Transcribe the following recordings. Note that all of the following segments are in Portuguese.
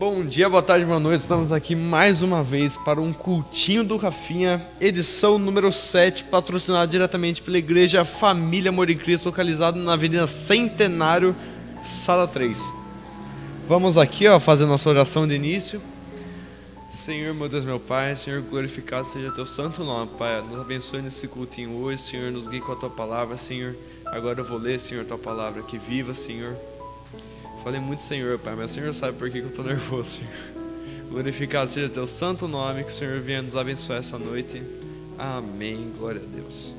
Bom dia, boa tarde, boa noite. Estamos aqui mais uma vez para um cultinho do Rafinha, edição número 7, patrocinado diretamente pela Igreja Família Amor em Cristo, localizado na Avenida Centenário, Sala 3. Vamos aqui, fazer nossa oração de início. Senhor, meu Deus, meu Pai, Senhor, glorificado seja teu santo nome, Pai. Nos abençoe nesse cultinho hoje, Senhor, nos guie com a tua palavra, Senhor. Agora eu vou ler, Senhor, tua palavra, que viva, Senhor. Falei muito Senhor, Pai, mas o Senhor sabe por que eu estou nervoso, Senhor. Glorificado seja teu santo nome, que o Senhor venha nos abençoar essa noite. Amém, glória a Deus.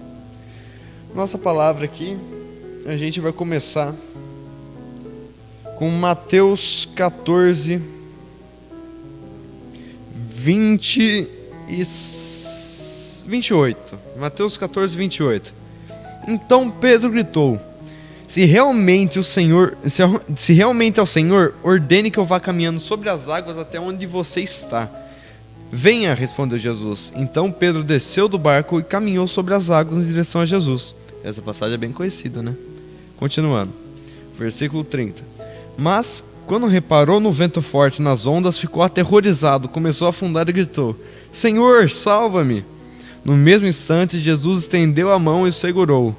Nossa palavra aqui, a gente vai começar com Mateus 14, 28. Mateus 14, 28. Então Pedro gritou: Se realmente é o Senhor, ordene que eu vá caminhando sobre as águas até onde você está. Venha, respondeu Jesus. Então Pedro desceu do barco e caminhou sobre as águas em direção a Jesus. Essa passagem é bem conhecida, né? Continuando. Versículo 30. Mas, quando reparou no vento forte nas ondas, ficou aterrorizado, começou a afundar e gritou: Senhor, salva-me! No mesmo instante, Jesus estendeu a mão e o segurou.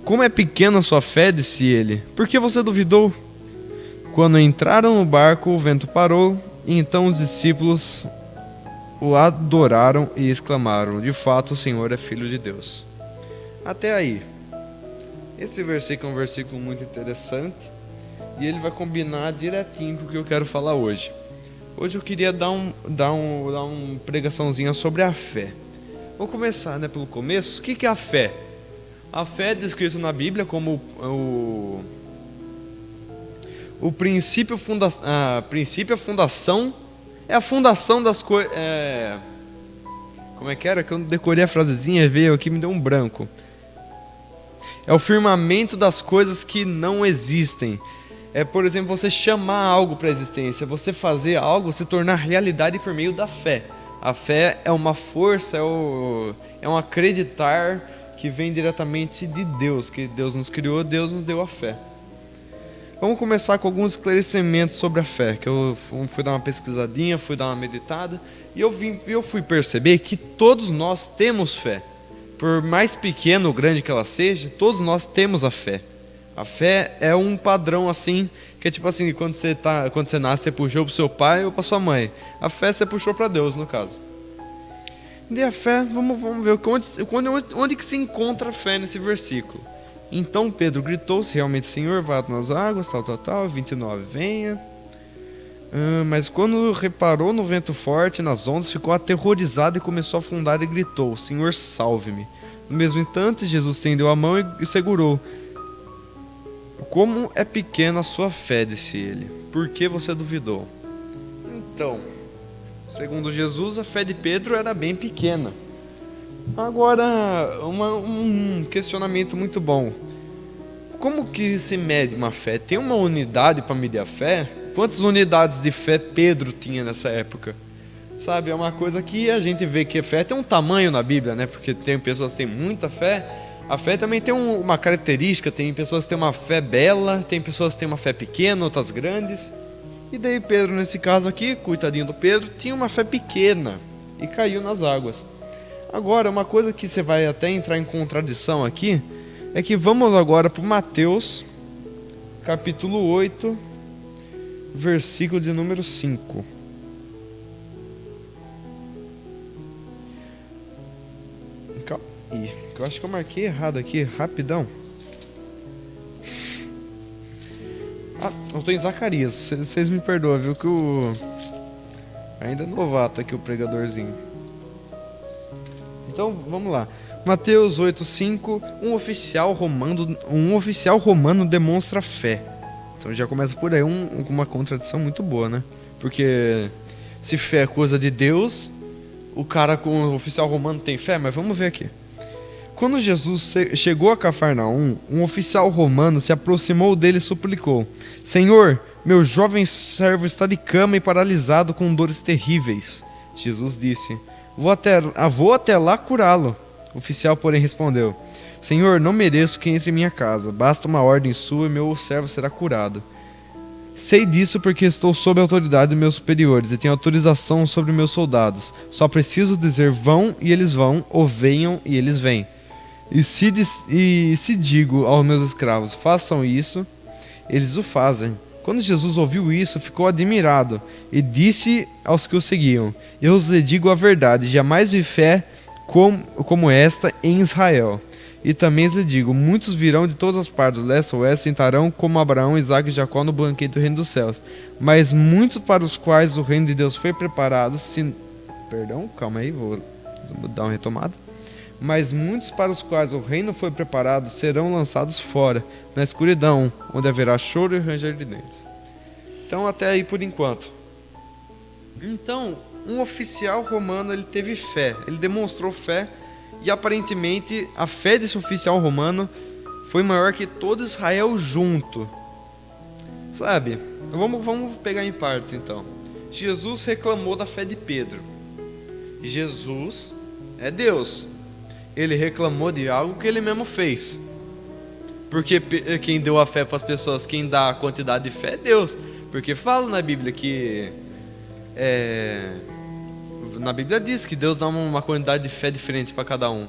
Como é pequena a sua fé, disse ele. Por que você duvidou? Quando entraram no barco, o vento parou, e então os discípulos o adoraram e exclamaram: De fato, o Senhor é Filho de Deus. Até aí. Esse versículo é um versículo muito interessante, e ele vai combinar direitinho com o que eu quero falar hoje. Hoje eu queria dar uma pregaçãozinha sobre a fé. Vamos começar, pelo começo. O que é a fé? A fé é descrita na Bíblia como o princípio, a fundação, é a fundação das coisas. Como é que era? Que eu decorei a frasezinha, veio aqui e me deu um branco. É o firmamento das coisas que não existem. É, por exemplo, você chamar algo para a existência, você fazer algo se tornar realidade por meio da fé. A fé é uma força, é um acreditar que vem diretamente de Deus, que Deus nos criou, Deus nos deu a fé. Vamos começar com alguns esclarecimentos sobre a fé, que eu fui dar uma pesquisadinha, fui dar uma meditada, e eu fui perceber que todos nós temos fé. Por mais pequena ou grande que ela seja, todos nós temos a fé. A fé é um padrão assim, que é tipo assim, quando você nasce, você puxou para o seu pai ou para sua mãe. A fé você puxou para Deus, no caso. E a fé, vamos ver onde que se encontra a fé nesse versículo. Então Pedro gritou: Se realmente o Senhor vai nas águas, tal, 29, venha. Mas quando reparou no vento forte, nas ondas, ficou aterrorizado e começou a afundar e gritou: Senhor, salve-me. No mesmo instante, Jesus estendeu a mão e segurou. Como é pequena a sua fé, disse ele. Por que você duvidou? Então, segundo Jesus, a fé de Pedro era bem pequena. Agora, um questionamento muito bom. Como que se mede uma fé? Tem uma unidade para medir a fé? Quantas unidades de fé Pedro tinha nessa época? Sabe, é uma coisa que a gente vê que a fé tem um tamanho na Bíblia, né? Porque tem pessoas que têm muita fé. A fé também tem uma característica. Tem pessoas que têm uma fé bela, tem pessoas que têm uma fé pequena, outras grandes. E daí Pedro, nesse caso aqui, coitadinho do Pedro, tinha uma fé pequena e caiu nas águas. Agora, uma coisa que você vai até entrar em contradição aqui, é que vamos agora para Mateus, capítulo 8, versículo de número 5. Calma aí, eu acho que eu marquei errado aqui, rapidão. Eu estou em Zacarias, vocês me perdoam, viu, que ainda é novato aqui o pregadorzinho. Então, vamos lá. Mateus 8:5, um oficial romano demonstra fé. Então já começa por aí uma contradição muito boa, né? Porque se fé é coisa de Deus, o oficial romano tem fé, mas vamos ver aqui. Quando Jesus chegou a Cafarnaum, um oficial romano se aproximou dele e suplicou: Senhor, meu jovem servo está de cama e paralisado com dores terríveis. Jesus disse: Vou até lá curá-lo. O oficial, porém, respondeu: Senhor, não mereço que entre em minha casa. Basta uma ordem sua e meu servo será curado. Sei disso porque estou sob a autoridade dos meus superiores e tenho autorização sobre meus soldados. Só preciso dizer vão e eles vão, ou venham e eles vêm. E se digo aos meus escravos, façam isso, eles o fazem. Quando Jesus ouviu isso, ficou admirado e disse aos que o seguiam: eu lhes digo a verdade, jamais vi fé como esta em Israel. E também lhes digo, muitos virão de todas as partes, do leste ao oeste, sentarão como Abraão, Isaque e Jacó no banquete do reino dos céus. Mas muitos para os quais o reino de Deus foi preparado, calma aí, vou dar uma retomada. Mas muitos para os quais o reino foi preparado serão lançados fora, na escuridão, onde haverá choro e ranger de dentes. Então até aí por enquanto. Então, um oficial romano, ele teve fé, ele demonstrou fé, e aparentemente a fé desse oficial romano foi maior que todo Israel junto. Sabe? Vamos pegar em partes então. Jesus reclamou da fé de Pedro. Jesus é Deus. Ele reclamou de algo que ele mesmo fez. Porque quem deu a fé para as pessoas, quem dá a quantidade de fé é Deus. Porque fala na Bíblia que na Bíblia diz que Deus dá uma quantidade de fé diferente para cada um.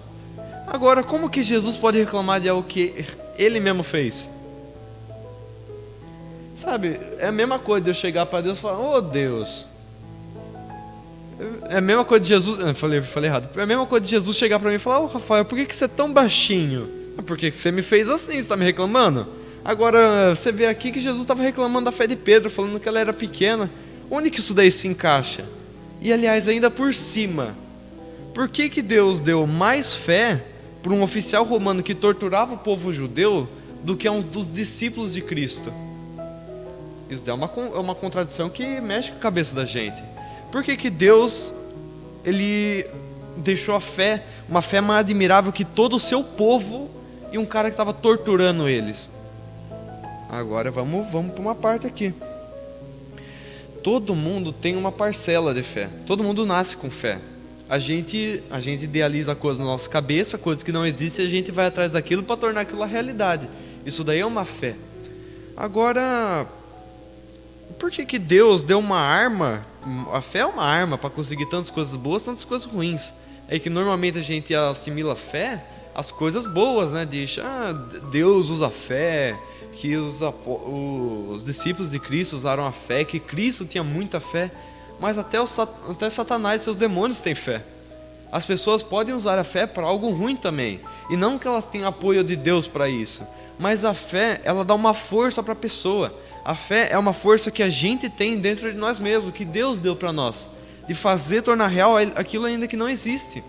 Agora, como que Jesus pode reclamar de algo que ele mesmo fez? Sabe, é a mesma coisa de eu chegar para Deus e falar: ô Deus. É a mesma coisa de Jesus. Falei errado. É a mesma coisa de Jesus chegar para mim e falar: ô Rafael, por que você é tão baixinho? Porque você me fez assim, você está me reclamando? Agora, você vê aqui que Jesus estava reclamando da fé de Pedro, falando que ela era pequena. Onde que isso daí se encaixa? E aliás, ainda por cima, por que Deus deu mais fé para um oficial romano que torturava o povo judeu do que a um dos discípulos de Cristo? Isso é uma contradição que mexe com a cabeça da gente. Por que Deus ele deixou a fé, uma fé mais admirável que todo o seu povo, e um cara que estava torturando eles? Agora vamos para uma parte aqui. Todo mundo tem uma parcela de fé. Todo mundo nasce com fé. A gente idealiza coisas na nossa cabeça, coisas que não existem, e a gente vai atrás daquilo para tornar aquilo a realidade. Isso daí é uma fé. Agora, por que Deus deu uma arma? A fé é uma arma para conseguir tantas coisas boas, tantas coisas ruins. É que normalmente a gente assimila a fé às coisas boas, né? Diz, Deus usa a fé, que os discípulos de Cristo usaram a fé, que Cristo tinha muita fé. Mas até Satanás e seus demônios têm fé. As pessoas podem usar a fé para algo ruim também. E não que elas tenham apoio de Deus para isso. Mas a fé, ela dá uma força para a pessoa. A fé é uma força que a gente tem dentro de nós mesmos, que Deus deu para nós. De fazer, tornar real aquilo ainda que não existe.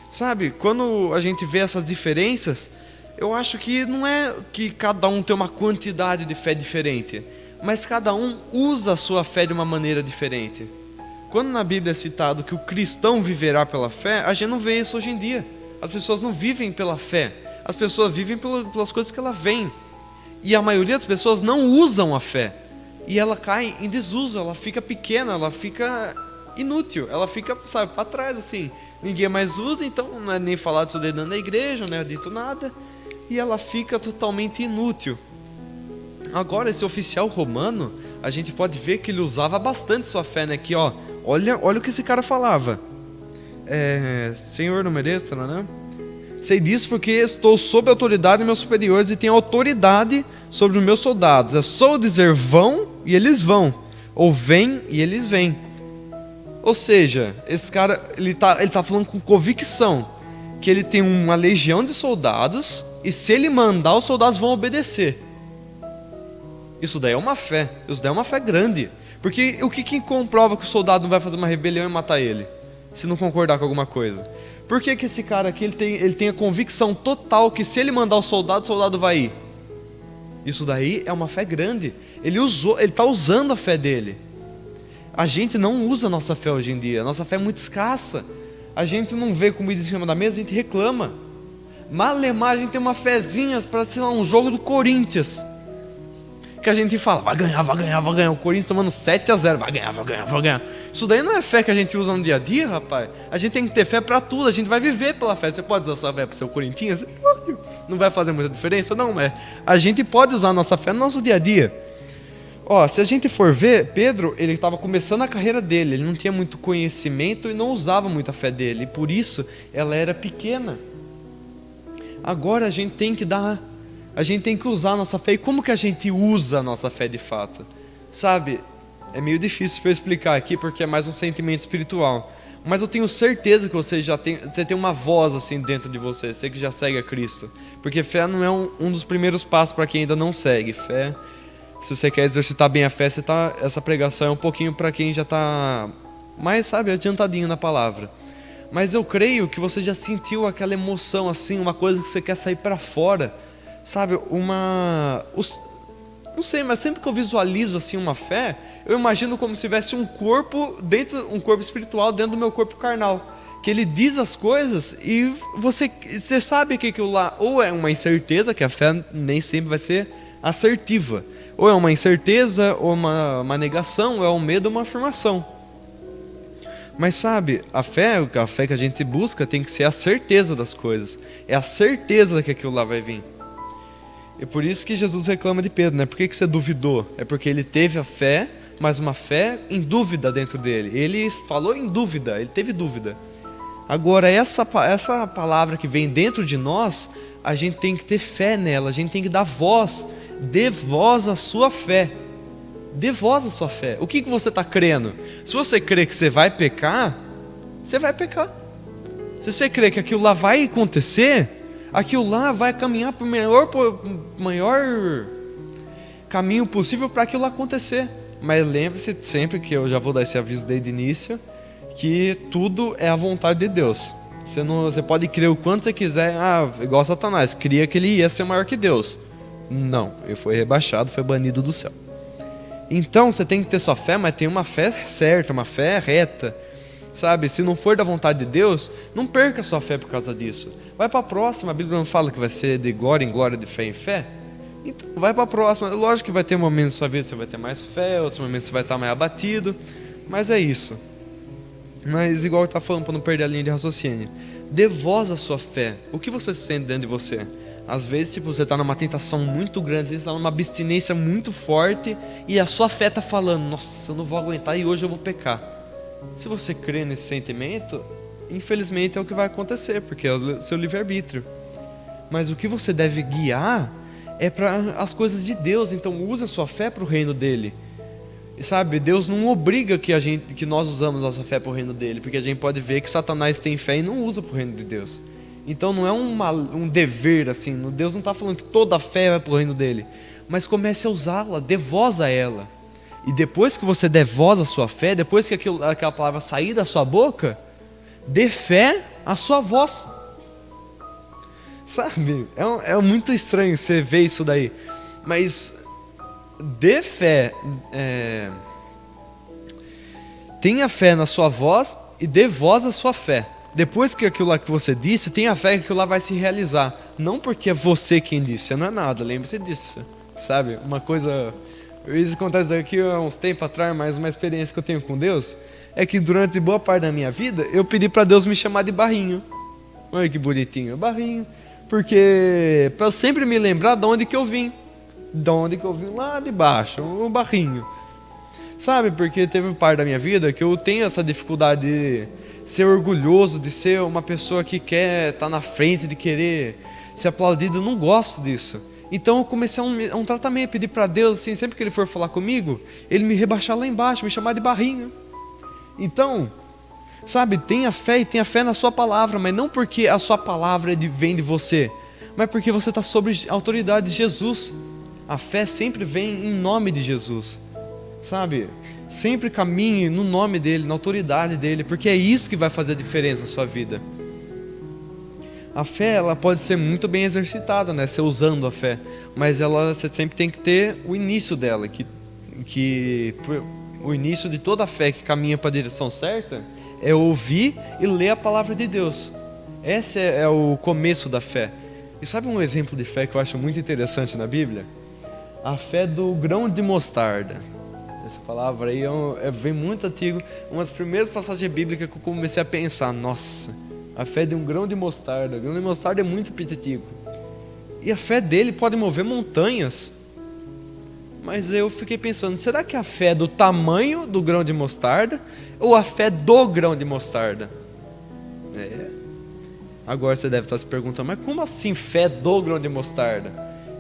Sabe, quando a gente vê essas diferenças, eu acho que não é que cada um tem uma quantidade de fé diferente, mas cada um usa a sua fé de uma maneira diferente. Quando na Bíblia é citado que o cristão viverá pela fé, a gente não vê isso hoje em dia. As pessoas não vivem pela fé, as pessoas vivem pelas coisas que ela vem. E a maioria das pessoas não usam a fé, e ela cai em desuso, ela fica pequena, ela fica inútil, ela fica, sabe, para trás assim. Ninguém mais usa, então não é nem falado sobre dentro da igreja, não é dito nada, e ela fica totalmente inútil. Agora, esse oficial romano, a gente pode ver que ele usava bastante sua fé, né? Aqui, ó, olha o que esse cara falava. Senhor, não mereça, né? Sei disso porque estou sob a autoridade dos meus superiores e tenho autoridade sobre os meus soldados. É só eu dizer vão e eles vão, ou vêm e eles vêm. Ou seja, esse cara, ele tá falando com convicção que ele tem uma legião de soldados, e se ele mandar, os soldados vão obedecer. Isso daí é uma fé, isso daí é uma fé grande. Porque o que comprova que o soldado não vai fazer uma rebelião e matar ele, se não concordar com alguma coisa? Por que esse cara aqui ele tem a convicção total que se ele mandar o soldado vai ir? Isso daí é uma fé grande. Ele está usando a fé dele. A gente não usa a nossa fé hoje em dia. A nossa fé é muito escassa. A gente não vê comida em cima da mesa, a gente reclama. Malemar, a gente tem uma fezinha para, sei lá, um jogo do Corinthians, que a gente fala, vai ganhar, o Corinthians tomando 7-0, vai ganhar. Isso daí não é fé que a gente usa no dia a dia, rapaz. A gente tem que ter fé para tudo, a gente vai viver pela fé. Você pode usar sua fé para o seu Corinthians? Você pode. Não vai fazer muita diferença? Não, a gente pode usar a nossa fé no nosso dia a dia. Ó, se a gente for ver, Pedro, ele estava começando a carreira dele, ele não tinha muito conhecimento e não usava muito a fé dele, e por isso ela era pequena. Agora a gente tem que usar a nossa fé. E como que a gente usa a nossa fé de fato? Sabe, é meio difícil para eu explicar aqui, porque é mais um sentimento espiritual. Mas eu tenho certeza que você tem uma voz assim dentro de você, você que já segue a Cristo. Porque fé não é um dos primeiros passos para quem ainda não segue. Fé, se você quer exercitar bem a fé, essa pregação é um pouquinho para quem já está mais, sabe, adiantadinho na palavra. Mas eu creio que você já sentiu aquela emoção assim, uma coisa que você quer sair para fora, sabe, não sei, mas sempre que eu visualizo assim uma fé, eu imagino como se tivesse um corpo espiritual dentro do meu corpo carnal, que ele diz as coisas e você sabe que aquilo lá ou é uma incerteza, que a fé nem sempre vai ser assertiva, ou é uma incerteza, ou uma negação, ou é um medo, ou uma afirmação. Mas sabe, a fé que a gente busca tem que ser a certeza das coisas, é a certeza que aquilo lá vai vir. E por isso que Jesus reclama de Pedro, né? Por que você duvidou? É porque ele teve a fé, mas uma fé em dúvida dentro dele. Ele falou em dúvida, ele teve dúvida. Agora, essa palavra que vem dentro de nós, a gente tem que ter fé nela, a gente tem que dar voz. Dê voz à sua fé. Dê voz à sua fé. O que você está crendo? Se você crê que você vai pecar, você vai pecar. Se você crê que aquilo lá vai acontecer, aquilo lá vai caminhar para o maior caminho possível para aquilo acontecer. Mas lembre-se sempre, que eu já vou dar esse aviso desde o início, que tudo é a vontade de Deus. Você pode crer o quanto você quiser, igual Satanás, cria que ele ia ser maior que Deus. Não, ele foi rebaixado, foi banido do céu. Então você tem que ter sua fé, mas tem uma fé certa, uma fé reta. Sabe, se não for da vontade de Deus, não perca sua fé por causa disso. Vai para a próxima, a Bíblia não fala que vai ser de glória em glória, de fé em fé? Então vai para a próxima. Lógico que vai ter momentos na sua vida que você vai ter mais fé, outros momentos você vai estar mais abatido, mas é isso. Mas igual eu estava falando, para não perder a linha de raciocínio, dê voz à sua fé. O que você sente dentro de você? Às vezes você está numa tentação muito grande, às vezes está numa abstinência muito forte, e a sua fé está falando, nossa, eu não vou aguentar e hoje eu vou pecar. Se você crê nesse sentimento, infelizmente é o que vai acontecer, porque é o seu livre-arbítrio. Mas o que você deve guiar é para as coisas de Deus. Então use a sua fé para o reino dele. E sabe, Deus não obriga que nós usamos nossa fé para o reino dele, porque a gente pode ver que Satanás tem fé e não usa para o reino de Deus. Então não é um dever assim, Deus não está falando que toda a fé vai para o reino dele, mas comece a usá-la, dê voz a ela. E depois que você der voz à sua fé, depois que aquela palavra sair da sua boca, dê fé à sua voz. Sabe, é muito estranho você ver isso daí, mas dê fé, tenha fé na sua voz e dê voz à sua fé. Depois que aquilo lá que você disse, tenha fé que aquilo lá vai se realizar. Não porque é você quem disse, não é nada, lembre-se disso. Sabe, uma coisa... Isso acontece daqui há uns tempos atrás, mas uma experiência que eu tenho com Deus é que durante boa parte da minha vida eu pedi para Deus me chamar de Barrinho. Olha que bonitinho, Barrinho. Porque para eu sempre me lembrar de onde que eu vim. De onde que eu vim, lá de baixo, um Barrinho. Sabe, porque teve parte da minha vida que eu tenho essa dificuldade de ser orgulhoso, de ser uma pessoa que quer estar na frente, de querer ser aplaudido. Eu não gosto disso. Então eu comecei um tratamento, pedir para Deus, assim, sempre que Ele for falar comigo, Ele me rebaixar lá embaixo, me chamar de Barrinho. Então, sabe, tenha fé e tenha fé na sua palavra, mas não porque a sua palavra vem de você, mas porque você está sob a autoridade de Jesus. A fé sempre vem em nome de Jesus, sabe? Sempre caminhe no nome dEle, na autoridade dEle, porque é isso que vai fazer a diferença na sua vida. A fé, ela pode ser muito bem exercitada, né? Você usando a fé, mas você sempre tem que ter o início dela, que o início de toda a fé que caminha para a direção certa é ouvir e ler a palavra de Deus. Esse é o começo da fé. E sabe um exemplo de fé que eu acho muito interessante na Bíblia? A fé do grão de mostarda. Essa palavra aí vem muito antigo. Uma das primeiras passagens bíblicas que eu comecei a pensar, nossa, a fé de um grão de mostarda. O grão de mostarda é muito petitico. E a fé dele pode mover montanhas. Mas eu fiquei pensando, será que a fé é do tamanho do grão de mostarda ou a fé do grão de mostarda? Agora você deve estar se perguntando, mas como assim fé do grão de mostarda?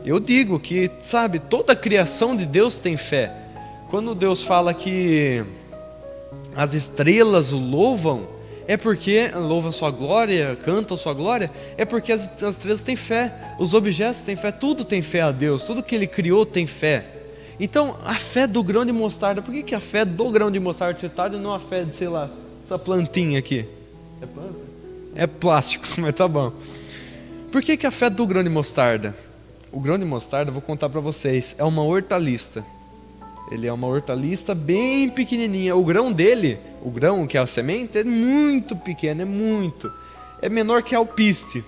Eu digo que, sabe, toda a criação de Deus tem fé. Quando Deus fala que as estrelas o louvam, é porque louvam sua glória, cantam sua glória, é porque as estrelas têm fé, os objetos têm fé, tudo tem fé a Deus, tudo que Ele criou tem fé. Então, a fé do grão de mostarda, por que a fé do grão de mostarda é citada e não a fé de, sei lá, essa plantinha aqui? É planta? É plástico, mas tá bom. Por que a fé do grão de mostarda? O grão de mostarda, vou contar para vocês, é uma hortaliça. Ele é uma hortaliça bem pequenininha. O grão dele, o grão que é a semente, é muito pequeno, é menor que a alpiste,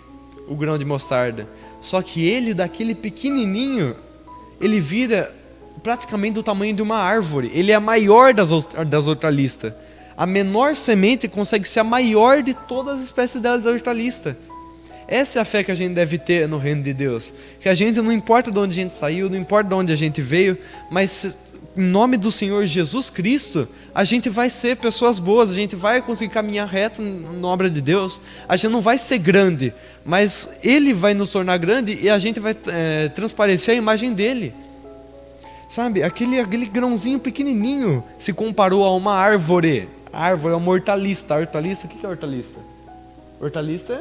o grão de mostarda. Só que ele, daquele pequenininho, ele vira praticamente do tamanho de uma árvore. Ele é a maior das hortaliças. A menor semente consegue ser a maior de todas as espécies da hortaliça. Essa é a fé que a gente deve ter no reino de Deus. Que a gente, não importa de onde a gente saiu, não importa de onde a gente veio, mas em nome do Senhor Jesus Cristo, a gente vai ser pessoas boas, a gente vai conseguir caminhar reto na obra de Deus. A gente não vai ser grande, mas Ele vai nos tornar grande e a gente vai transparecer a imagem dele. Sabe, aquele grãozinho pequenininho se comparou a uma árvore. A árvore é uma hortaliça. Hortaliça, o que é hortaliça? Hortaliça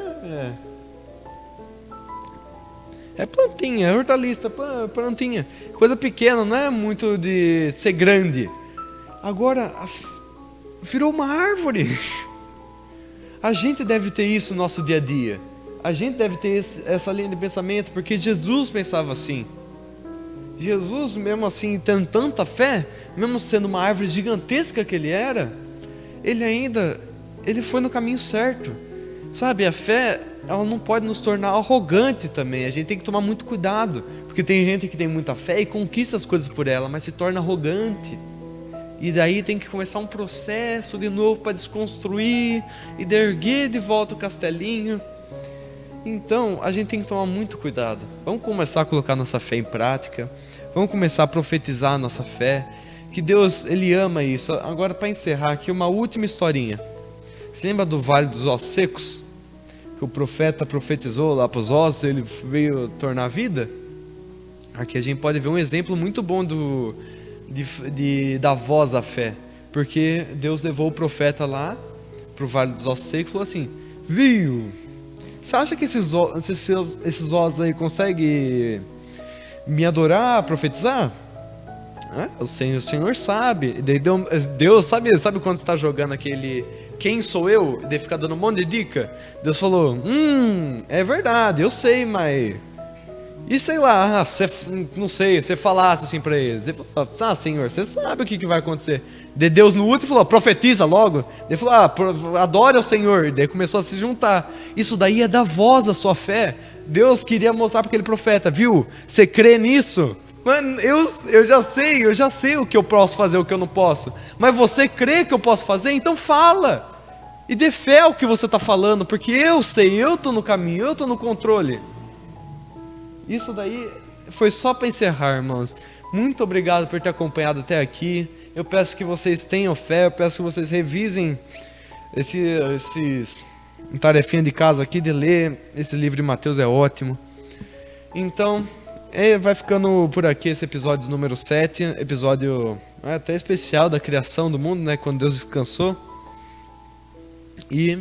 é plantinha, hortaliça, plantinha. Coisa pequena, não é muito de ser grande. Agora, virou uma árvore. A gente deve ter isso no nosso dia a dia. A gente deve ter essa linha de pensamento, porque Jesus pensava assim. Jesus, mesmo assim, tendo tanta fé, mesmo sendo uma árvore gigantesca que ele era, ele foi no caminho certo. Sabe, a fé, ela não pode nos tornar arrogante também. A gente tem que tomar muito cuidado, porque tem gente que tem muita fé e conquista as coisas por ela, mas se torna arrogante. E daí tem que começar um processo de novo para desconstruir e de erguer de volta o castelinho. Então, a gente tem que tomar muito cuidado. Vamos começar a colocar nossa fé em prática. Vamos começar a profetizar a nossa fé. Que Deus, Ele ama isso. Agora, para encerrar aqui, uma última historinha. Você lembra do Vale dos Ossos Secos? Que o profeta profetizou lá para os ossos, ele veio tornar vida? Aqui a gente pode ver um exemplo muito bom da voz à fé. Porque Deus levou o profeta lá para o Vale dos Ossos Secos e falou assim: viu? Você acha que esses ossos aí conseguem me adorar, profetizar? O Senhor sabe. Deus sabe quando você está jogando aquele quem sou eu? Daí fica dando um monte de dica. Deus falou, é verdade, eu sei, mas... E sei lá, não sei, você falasse assim para eles. Ele falou, Senhor, você sabe o que vai acontecer. Daí Deus no último falou, profetiza logo. Ele falou, adore ao Senhor. Daí começou a se juntar. Isso daí é da voz a sua fé. Deus queria mostrar para aquele profeta, viu? Você crê nisso? Mano, eu já sei o que eu posso fazer, o que eu não posso. Mas você crê que eu posso fazer? Então fala. E dê fé ao que você está falando, porque eu sei, eu estou no caminho, eu estou no controle. Isso daí foi só para encerrar, irmãos. Muito obrigado por ter acompanhado até aqui. Eu peço que vocês tenham fé, eu peço que vocês revisem esses tarefinha de casa aqui, de ler. Esse livro de Mateus é ótimo. Então, vai ficando por aqui esse episódio número 7, episódio até especial da criação do mundo, né? Quando Deus descansou. E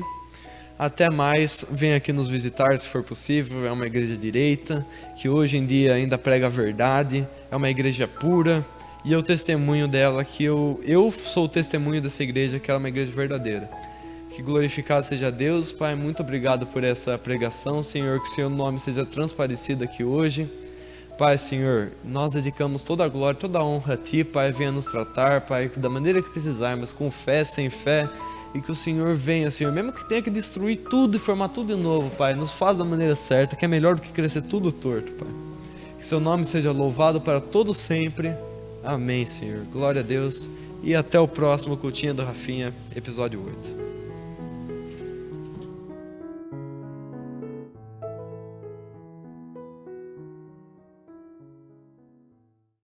até mais, venha aqui nos visitar se for possível. É uma igreja direita, que hoje em dia ainda prega a verdade, é uma igreja pura, e eu testemunho dela, que eu sou o testemunho dessa igreja, que ela é uma igreja verdadeira. Que glorificado seja Deus. Pai, muito obrigado por essa pregação, Senhor, que o seu nome seja transparecido aqui hoje. Pai, Senhor, nós dedicamos toda a glória, toda a honra a Ti, Pai, venha nos tratar, Pai, da maneira que precisarmos, com fé, sem fé, e que o Senhor venha, Senhor, mesmo que tenha que destruir tudo e formar tudo de novo, Pai, nos faz da maneira certa, que é melhor do que crescer tudo torto, Pai. Que seu nome seja louvado para todo sempre. Amém, Senhor. Glória a Deus. E até o próximo Cultinho do Rafinha, episódio 8.